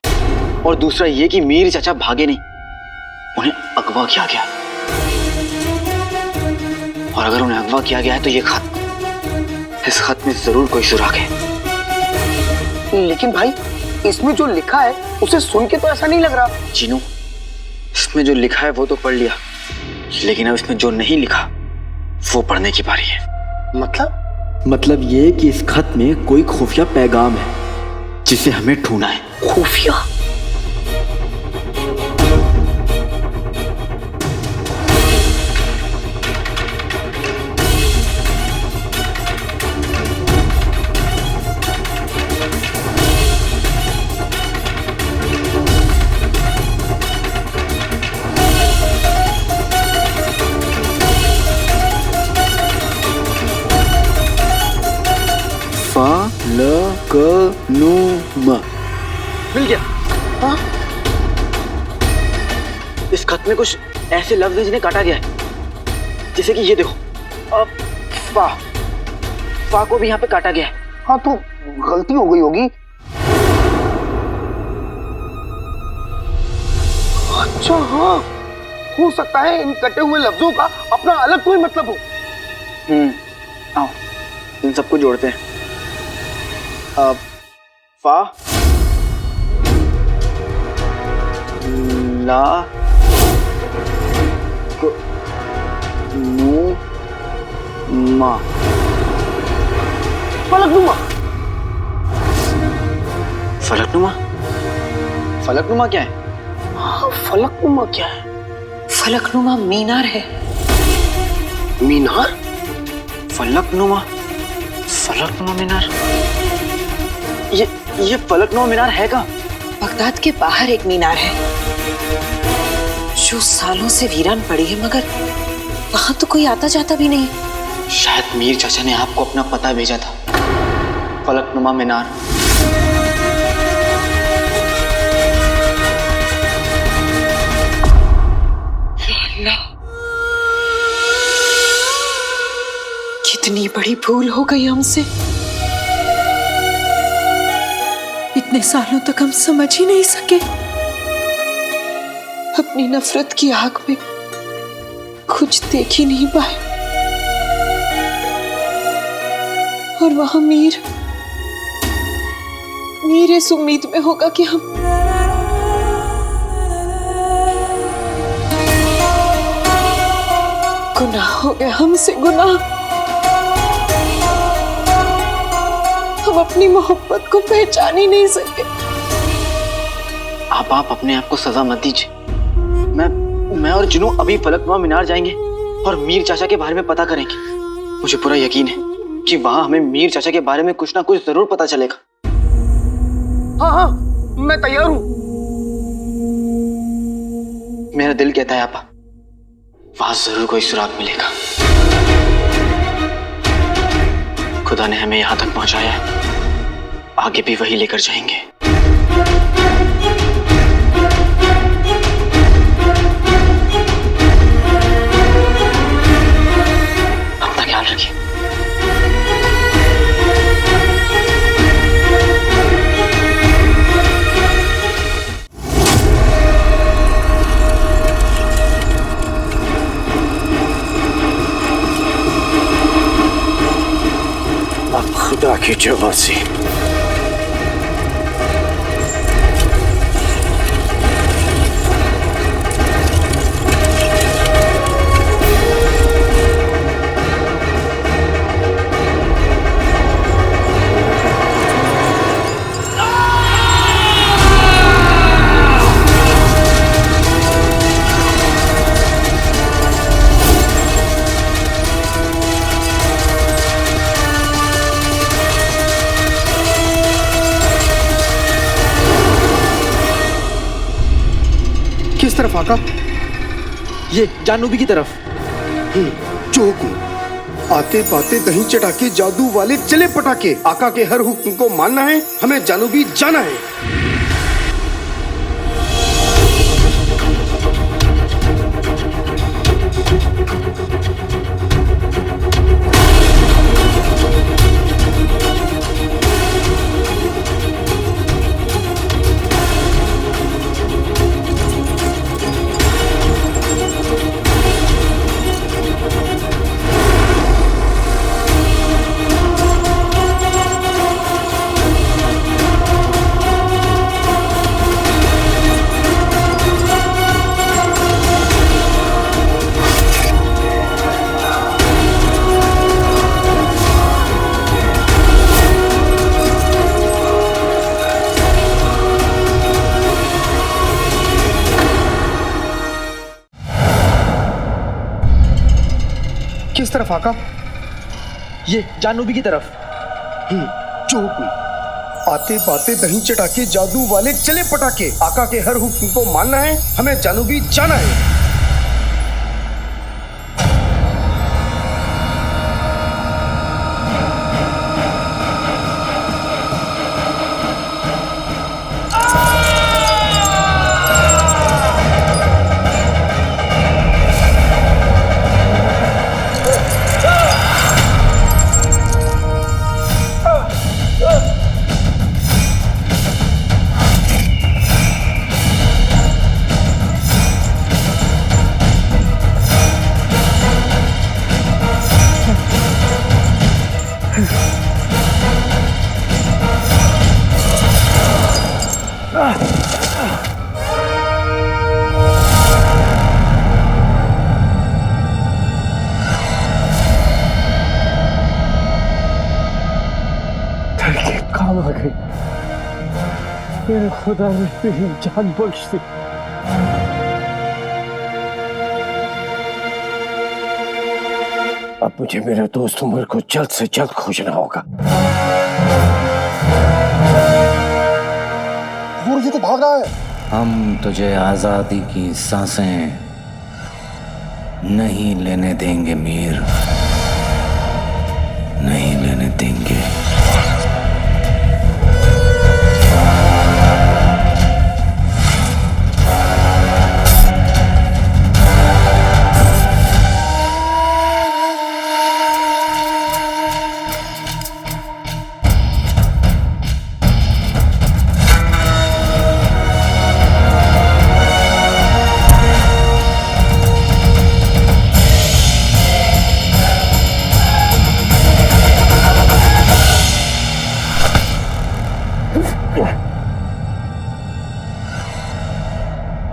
और दूसरा ये कि मीर चाचा भागे नहीं, उन्हें अगवा किया गया। और अगर उन्हें अगवा किया गया है तो ये खत, इस खत में जरूर कोई सुराग है। लेकिन भाई, इसमें जो लिखा है उसे सुन के तो ऐसा नहीं लग रहा। चीनू, इसमें जो लिखा है वो तो पढ़ लिया, लेकिन अब इसमें जो नहीं लिखा वो पढ़ने की बारी है। मतलब ये कि इस खत में कोई खुफिया पैगाम है जिसे हमें ढूंढना है। खुफिया? मिल गया। हाँ? इस खत में कुछ ऐसे लफ्ज हैं जिन्हें काटा गया है, जैसे कि ये देखो, फा को भी यहाँ पे काटा गया है। हाँ, तो गलती हो गई होगी। अच्छा हाँ, हो सकता है इन कटे हुए लफ्जों का अपना अलग कोई मतलब हो। आओ इन सबको जोड़ते हैं। फा, ला, नू, मा। फलकनुमा। फलकनुमा? फलकनुमा क्या है? हाँ, फलकनुमा क्या है? फलकनुमा मीनार है। मीनार? फलकनुमा मीनार? ये फलकनुमा मीनार है कहाँ? बगदाद के बाहर एक मीनार है। जो सालों से वीरान पड़ी है, मगर वहां तो कोई आता जाता भी नहीं। शायद मीर चाचा ने आपको अपना पता भेजा था, फलकनुमा मीनार। कितनी बड़ी भूल हो गई हमसे। इतने सालों तक हम समझ ही नहीं सके। अपनी नफरत की आग में कुछ देख ही नहीं पाए। और वहां मीर इस उम्मीद में होगा कि हम गुनाह हो गए, हमसे गुनाह। हम अपनी मोहब्बत को पहचान ही नहीं सके। आप अपने आप को सजा मत दीजिए। मैं और जुनू अभी फलकनुमा मीनार जाएंगे और मीर चाचा के बारे में पता करेंगे। मुझे पूरा यकीन है कि वहां हमें मीर चाचा के बारे में कुछ ना कुछ जरूर पता चलेगा। हाँ, मैं तैयार हूं। मेरा दिल कहता है आपा, वहां जरूर कोई सुराग मिलेगा। खुदा ने हमें यहां तक पहुंचाया है, आगे भी वही लेकर जाएंगे। अपना ख्याल रखिए। अब खुदा की जवा से किस तरफ आका? ये जानूबी की तरफ। जो हुक्म। आते पाते दही चटाके जादू वाले चले पटाके। आका के हर हुक्म को मानना है, हमें जानूबी जाना है। किस तरफ आका? ये जानूबी की तरफ। जो हुक्म। आते पाते दही चटाके जादू वाले चले पटाके। आका के हर हुक्म को मानना है, हमें जानूबी जाना है। काम आ गई। मेरे खुदा ने मेरी जान बख्श दी। अब मुझे मेरे दोस्त उमर को जल्द से जल्द खोजना होगा। ये तो भाग रहा है। हम तुझे आजादी की सांसें नहीं लेने देंगे मीर, नहीं लेने देंगे।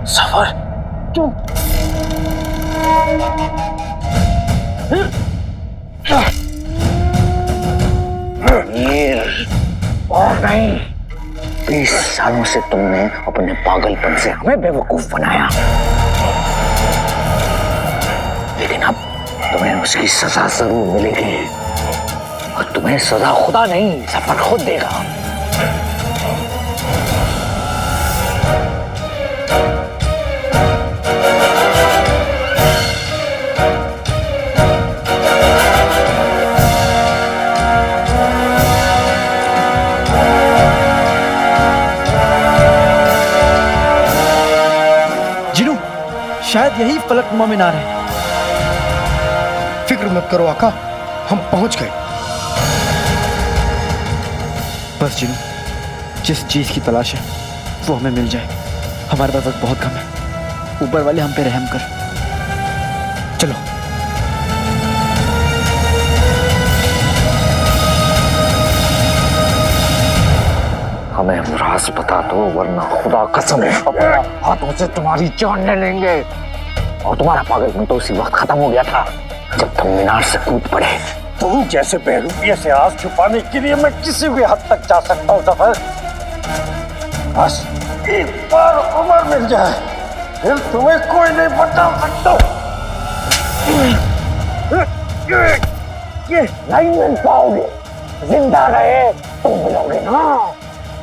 सफर तुम और नहीं, 20 सालों से तुमने अपने पागलपन से हमें बेवकूफ बनाया, लेकिन अब तुम्हें उसकी सजा जरूर मिलेगी। और तुम्हें सजा खुदा नहीं, सफर खुद देगा। शायद यही फलकनुमा मीनार है। फिक्र मत करो आका, हम पहुंच गए। बस जिनू, जिस चीज की तलाश है वो हमें मिल जाए। हमारे पास वक्त बहुत कम है। ऊपर वाले हम पे रहम कर। चलो। हमें वो राज बता दो, वरना खुदा कसम है अपने हाथों से तुम्हारी जान ले लेंगे। और तुम्हारा पागलपन तो उसी वक्त खत्म हो गया था जब तुम मीनार से कूद पड़े। तुम जैसे बेरूपिये से आग छुपाने के लिए मैं किसी भी हद तक जा सकता हूँ सफर। बस एक बार उम्र मिल जाए, फिर तुम्हें कोई नहीं बचा सकता। ये नहीं मिल पाओगे, जिंदा रहे तुम मिलोगे ना।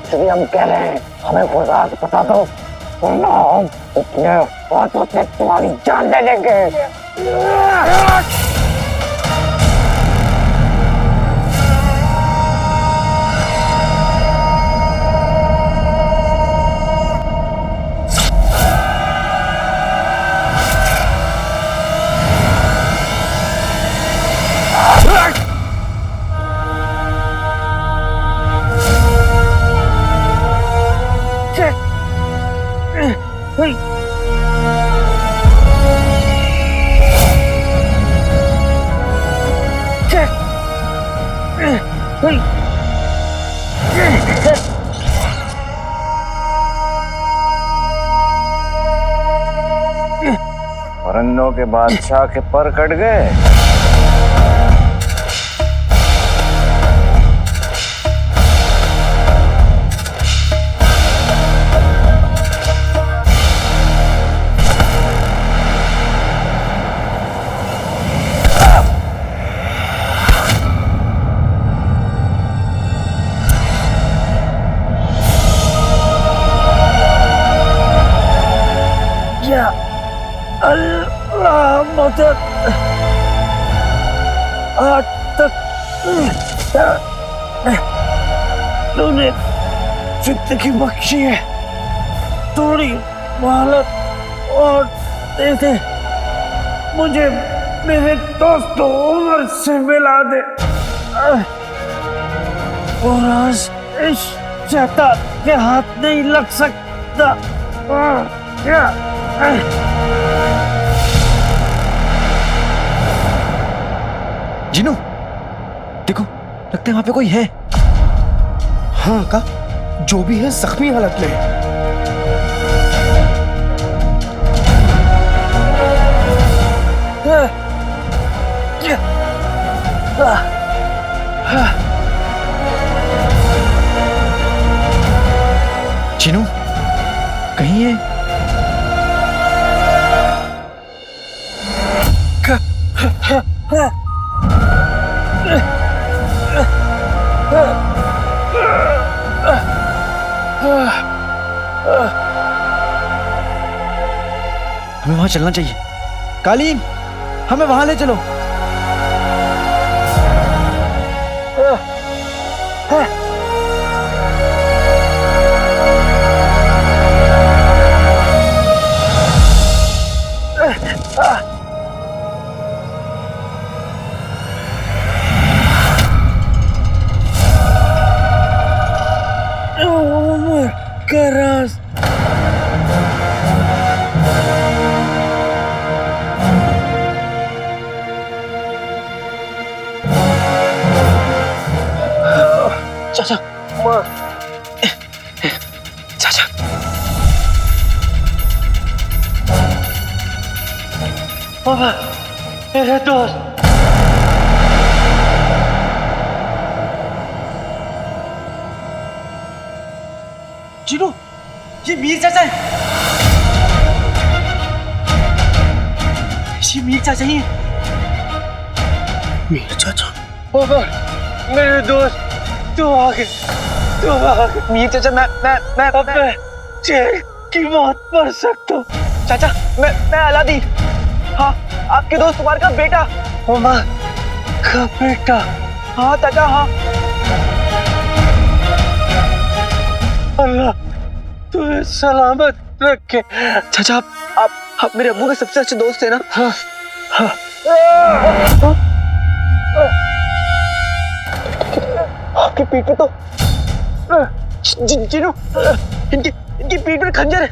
इसलिए हम कह रहे हैं, हमें वो राज बता दो, वरना हम अपने हाथों से तुम्हारी जान ले लेंगे। परंदों के बादशाह के पर कट गए। आज तक तूने जिंदगी बख्शी है, थोड़ी मोहलत और दे दे। मुझे मेरे दोस्तों उमर से मिला दे। और आज इस शैतान के हाथ नहीं लग सकता। जिनू, देखो, लगता है वहां पे कोई है। हाँ का, जो भी है जख्मी हालत में है। जिनू, कहीं है? हमें वहां चलना चाहिए। कालीन, हमें वहां ले चलो। चाचा, चाचा, बाबा, मेरे दोस्त। चिनू, ये मीर चाचा है। ये मीर चाचा ही है। मीर चाचा, बाबा, मेरे दोस्त, तू आ गए, तू आ गए। मीर चाचा, मैं अब मैं जेल की मौत मर सकता हूँ। चाचा, मैं अलादीन, हाँ, आपके दोस्त कुमार का बेटा। उमर का बेटा? हाँ चाचा, हाँ। अल्लाह तुम्हें सलामत रखे। चाचा, आप मेरे अब्बू के सबसे अच्छे दोस्त है ना? हाँ, हाँ। आपकी पीठ पे तो जिनू, इनकी पीठ में खंजर है।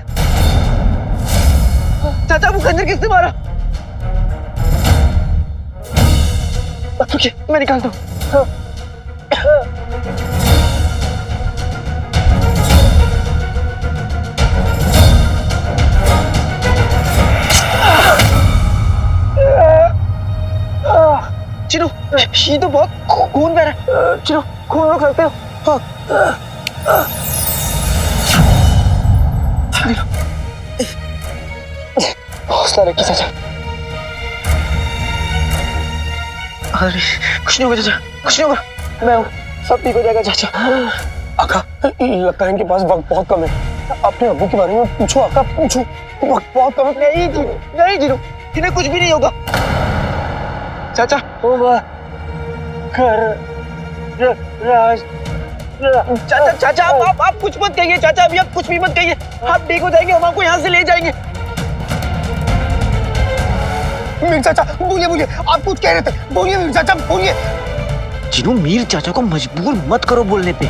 चाचा, वो खंजर किसने मारा? रुकिए, मैं निकालता हूँ। चिनू, ये तो बहुत खून बह रहा है। चिनू, खून रोक सकते हो? हाँ। हौसला रखिए चाचा। अरे कुछ नहीं होगा चाचा, कुछ नहीं होगा। मैं हूँ, सब ठीक हो जाएगा चाचा। आका, लगता है इनके पास वक्त बहुत कम है। अपने अब्बू के बारे में पूछो आका, पूछो। वक्त बहुत कम है। नहीं जीरो, इन्हें कुछ भी नहीं होगा। चाचा, राज, चाचा, आप कुछ मत कहिए चाचा, अभी आप कुछ भी मत कहिए। आप ठीक हो जाएंगे, हम आपको यहाँ से ले जाएंगे। मीर चाचा, बोलिए, आप कुछ कह रहे थे, बोलिए मीर चाचा, बोलिए। जिनू, मीर चाचा को मजबूर मत करो बोलने पे।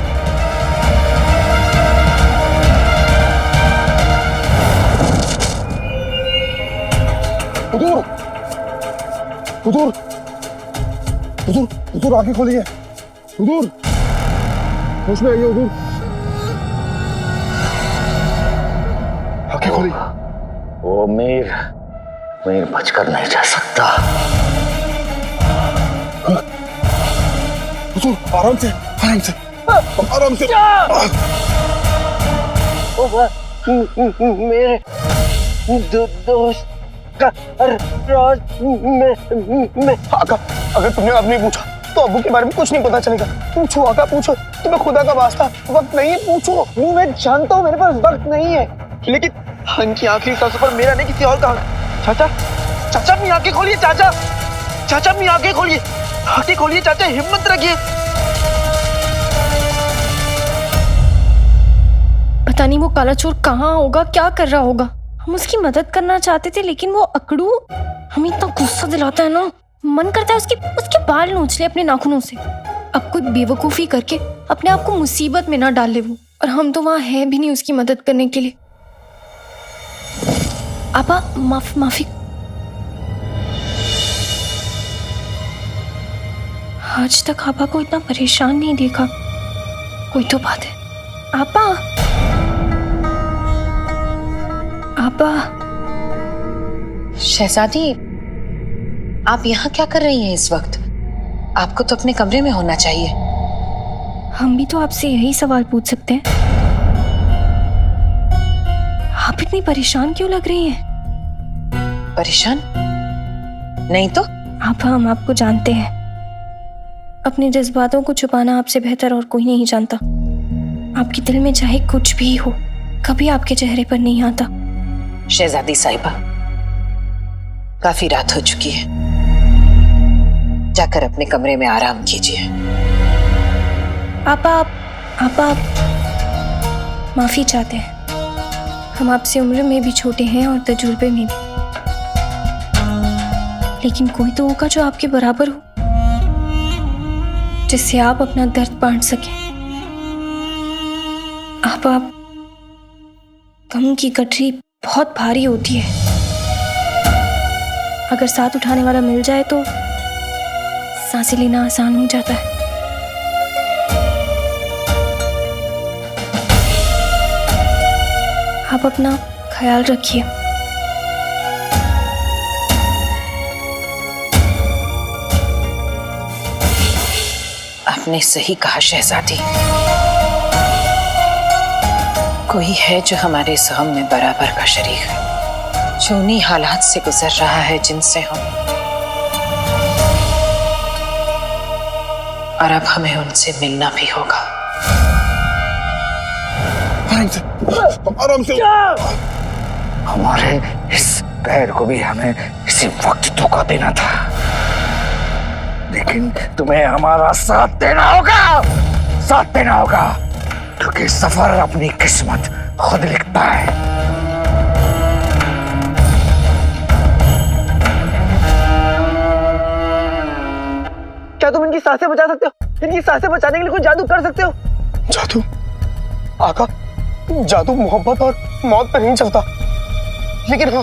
हुजूर, हुजूर, हुजूर, हुजूर, आंखें खोलिए। हुजूर, होश में आइए हुजूर। आंखें खोलिए। वो मीर बचकर नहीं जा सकता। हुजूर, आराम से, आराम से, आराम से। मेरे दोस्त का राज में। आका, अगर तुमने अब नहीं पूछा तो अब्बू के बारे में कुछ नहीं पता चलेगा। पूछो आका, पूछो। तुम्हें खुदा का वास्ता, वक्त नहीं है, पूछो। मैं जानता हूँ मेरे पास वक्त नहीं है, लेकिन इनकी आखिरी सांसों पर मेरा नहीं किसी और का। चाचा, चाचा, अपनी आंखें खोलिए चाचा। चाचा, अपनी आंखें खोलिए, आंखें खोलिए चाचा, हिम्मत रखिए। पता नहीं वो काला चोर कहाँ होगा, क्या कर रहा होगा। हम उसकी मदद करना चाहते थे, लेकिन वो अकड़ू हमें इतना गुस्सा दिलाता है ना, मन करता है उसके बाल नोच ले अपने नाखूनों से। अब कोई बेवकूफी करके अपने आप को मुसीबत में ना डाल ले वो, और हम तो वहां है भी नहीं उसकी मदद करने के लिए। आपा, माफी। आज तक आपा को इतना परेशान नहीं देखा। कोई तो बात है। आपा, शहजादी, आप यहाँ क्या कर रही हैं इस वक्त? आपको तो अपने कमरे में होना चाहिए। हम भी तो आपसे यही सवाल पूछ सकते हैं। आप इतनी परेशान क्यों लग रही हैं? परेशान नहीं तो? हम आपको जानते हैं। अपने जज्बातों को छुपाना आपसे बेहतर और कोई नहीं जानता। आपके दिल में चाहे कुछ भी हो, कभी आपके चेहरे पर नहीं आता। शहजादी साहिबा, काफी रात हो चुकी है, जाकर अपने कमरे में आराम कीजिए। आप माफी चाहते हैं। हम आपसे उम्र में भी छोटे हैं और तजुर्बे में भी, लेकिन कोई तो होगा जो आपके बराबर हो, जिससे आप अपना दर्द बांट सकें। आप गम की गठरी बहुत भारी होती है, अगर साथ उठाने वाला मिल जाए तो सांसें लेना आसान हो जाता है। आप अपना ख्याल रखिए। आपने सही कहा शहजादी, कोई है जो हमारे इस गम में बराबर का शरीक है, जो उन्हीं हालात से गुजर रहा है जिनसे हम, और अब हमें उनसे मिलना भी होगा। आराम से हमारे इस पैर को भी हमें इसी वक्त धोखा देना था, लेकिन तुम्हें हमारा साथ देना होगा, क्योंकि सफर अपनी किस्मत खुद लिखता है। क्या तुम इनकी सांसें बचा सकते हो? इनकी सांसें बचाने के लिए कोई जादू कर सकते हो? जादू? आका, जादू मोहब्बत और मौत पर नहीं चलता, लेकिन हाँ,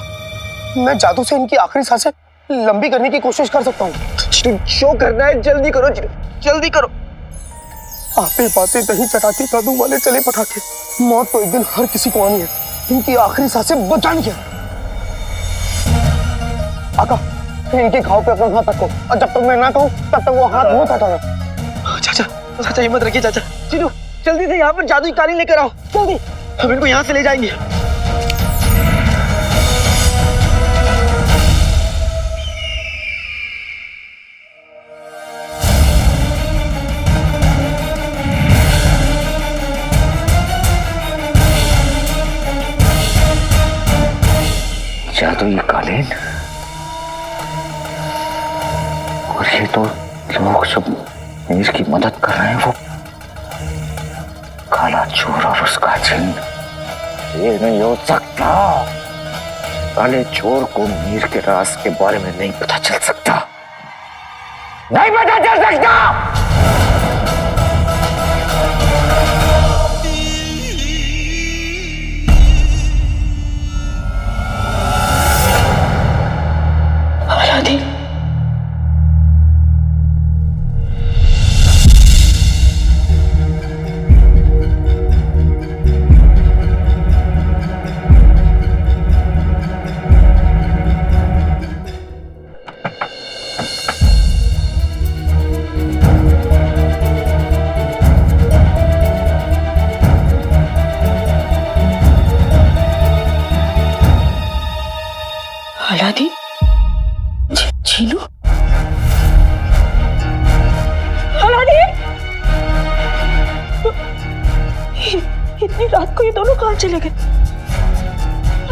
मैं जादू से इनकी आखिरी सांसें लंबी करने की कोशिश कर सकता हूँ। शो करना है, जल्दी करो, जल्दी करो। आते पाते दही चटाते जादू वाले चले पटाखे। मौत तो एक दिन हर किसी को आनी है, इनकी आखिरी सांसें बचानी है। आका, इनके घाव पे अपना हाथ रखो, और जब तक मैं ना कहूँ तब तक वो हाथ मत हटाना। चाचा हिम्मत रखिए चाचा। चिनू, जल्दी से यहाँ पर जादुई कालीन लेकर आओ, जल्दी। हम इनको यहाँ से ले जाएंगे। जादुई कालीन, और ये तो लोग सब मीर की मदद कर रहे हैं, वो काला चोर और उसका जिन। ये नहीं हो सकता, काले चोर को मीर के राज के बारे में नहीं पता चल सकता। अलादीन, अलादीन, चीनू, अलादीन, इतनी रात को ये दोनों कहाँ चले गए?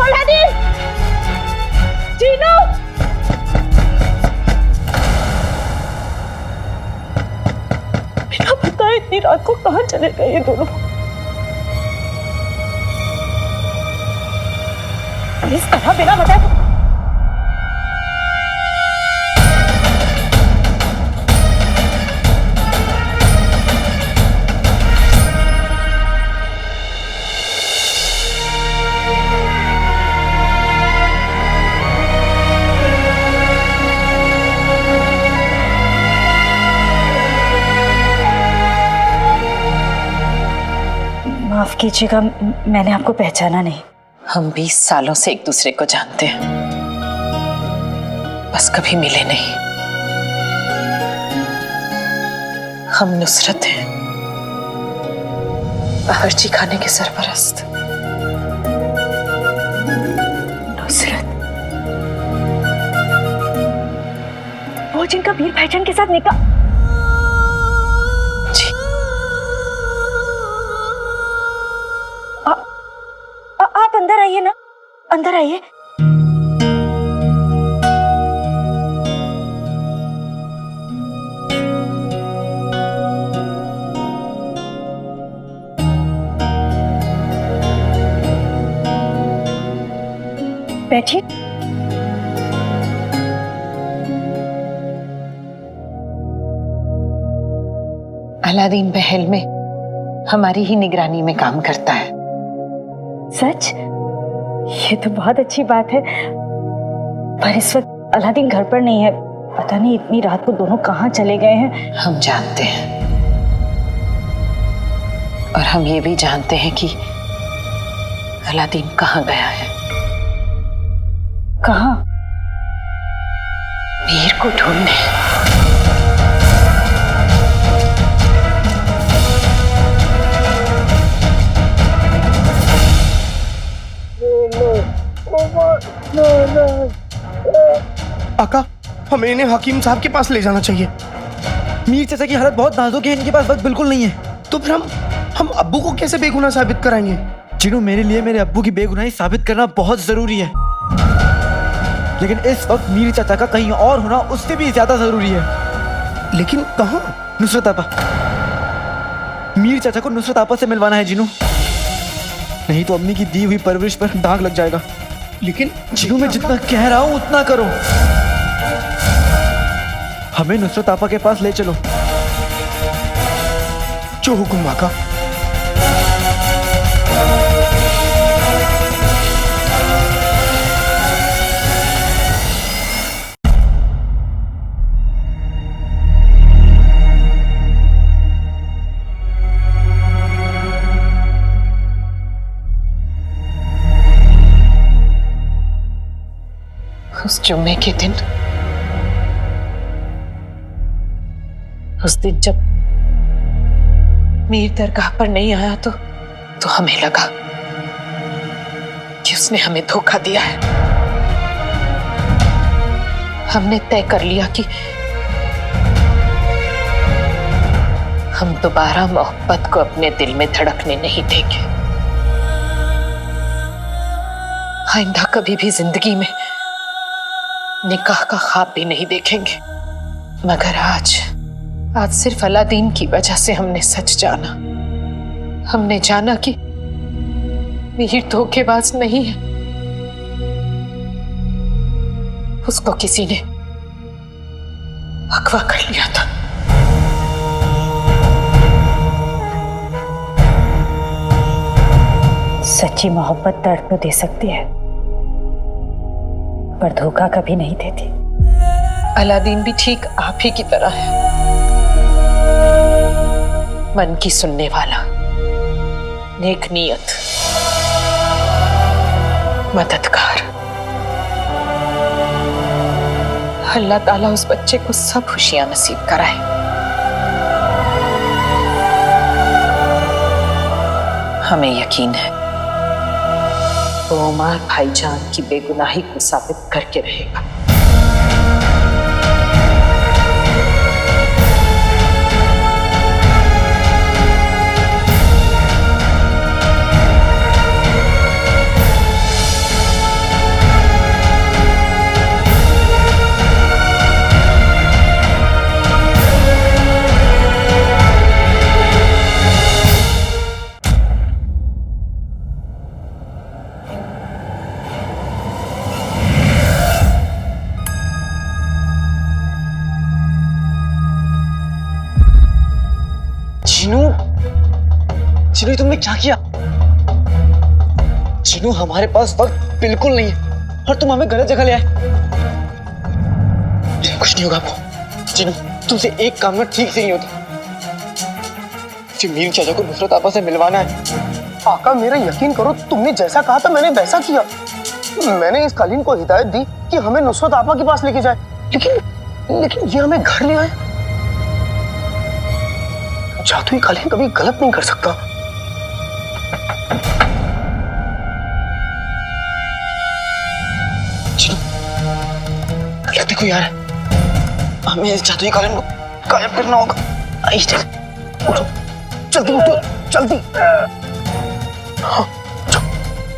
अलादीन, चीनू, बिना बताए इतनी रात को कहाँ चले गए ये दोनों? इस तरह बिना बताए माफ कीजिएगा, मैंने आपको पहचाना नहीं। हम 20 सालों से एक दूसरे को जानते हैं, बस कभी मिले नहीं। हम नुसरत हैं, बावर्ची खाने के सरपरस्त। नुसरत, वो जिनका वीर भाईजान के साथ निकाह। जी, आप अंदर आइए ना, अंदर आइए। बैठिए। अलादीन महल में हमारी ही निगरानी में काम करता है। सच? ये तो बहुत अच्छी बात है। पर इस वक्त अलादीन घर पर नहीं है। पता नहीं इतनी रात को दोनों कहाँ चले गए हैं। हम जानते हैं, और हम ये भी जानते हैं कि अलादीन कहाँ गया है। कहाँ? मीर को ढूंढने। आका, हमें इन्हें हकीम साहब के पास ले जाना चाहिए। मीर चाचा की हालत बहुत नाजुक है, इनके पास वक्त बिल्कुल नहीं है। तो फिर हम अब्बू को कैसे बेगुनाह साबित कराएंगे? जिन्हों, मेरे लिए मेरे अब्बू की बेगुनाही साबित करना बहुत जरूरी है, लेकिन इस वक्त मीर चाचा का कहीं और होना उससे भी ज्यादा जरूरी है। लेकिन कहाँ? नुसरत आपा, मीर चाचा को नुसरत आपा से मिलवाना है जिनू, नहीं तो अम्मी की दी हुई परवरिश पर दाग लग जाएगा। लेकिन जिनू, मैं जितना कह रहा हूं उतना करो। हमें नुसरत आपा के पास ले चलो। जो हुक्म आका। उस जुम्मे के दिन, उस दिन जब मीर दरगाह पर नहीं आया तो हमें लगा कि उसने हमें धोखा दिया है। हमने तय कर लिया कि हम दोबारा मोहब्बत को अपने दिल में धड़कने नहीं देंगे। आइंदा कभी भी जिंदगी में निकाह का ख्वाब भी नहीं देखेंगे। मगर आज सिर्फ अलादीन की वजह से हमने सच जाना। हमने जाना कि मीर धोखेबाज नहीं है। उसको किसी ने अगवा कर लिया था। सच्ची मोहब्बत दर्द तो दे सकती है, पर धोखा कभी नहीं देती। अलादीन भी ठीक आप ही की तरह है, मन की सुनने वाला, नेक नियत, मददगार। अल्लाह ताला उस बच्चे को सब खुशियां नसीब कराए। हमें यकीन है वो उमर भाईजान की बेगुनाही को साबित करके रहेगा। चिनू, तुमने क्या किया? चिनू, हमारे पास वक्त बिल्कुल नहीं है और तुम हमें गलत जगह ले आए। कुछ नहीं होगा आपको। चिनू, तुमसे एक काम में ठीक से नहीं होता। जी, मीर चाचा को नुसरत आपा से मिलवाना है। आका, मेरा यकीन करो, तुमने जैसा कहा था मैंने वैसा किया। मैंने इस कालीन को हिदायत दी कि हमें नुसरत आपा के पास लेके जाए, लेकिन ये हमें घर ले आए। जादुई कालीन कभी गलत नहीं कर सकता। लगता कोई आ रहा है। हमें इस जादुई कालीन को गायब करना होगा। आइए, उठो, जल्दी उठो, जल्दी। हाँ,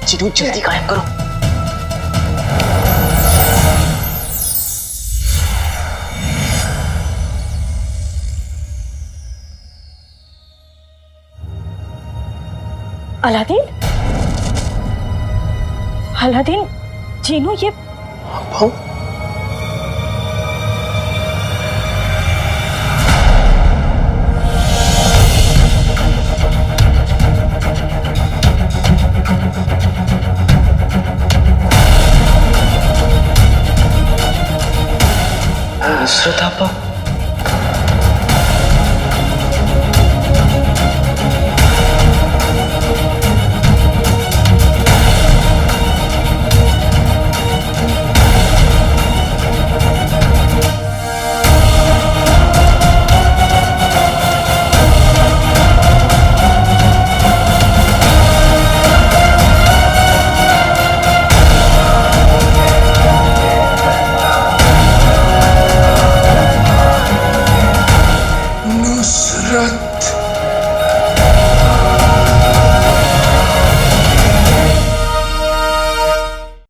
चिनू, जल्दी गायब करो। अलादीन? अलादीन, जीनू ये भाऊ नुसरत आपा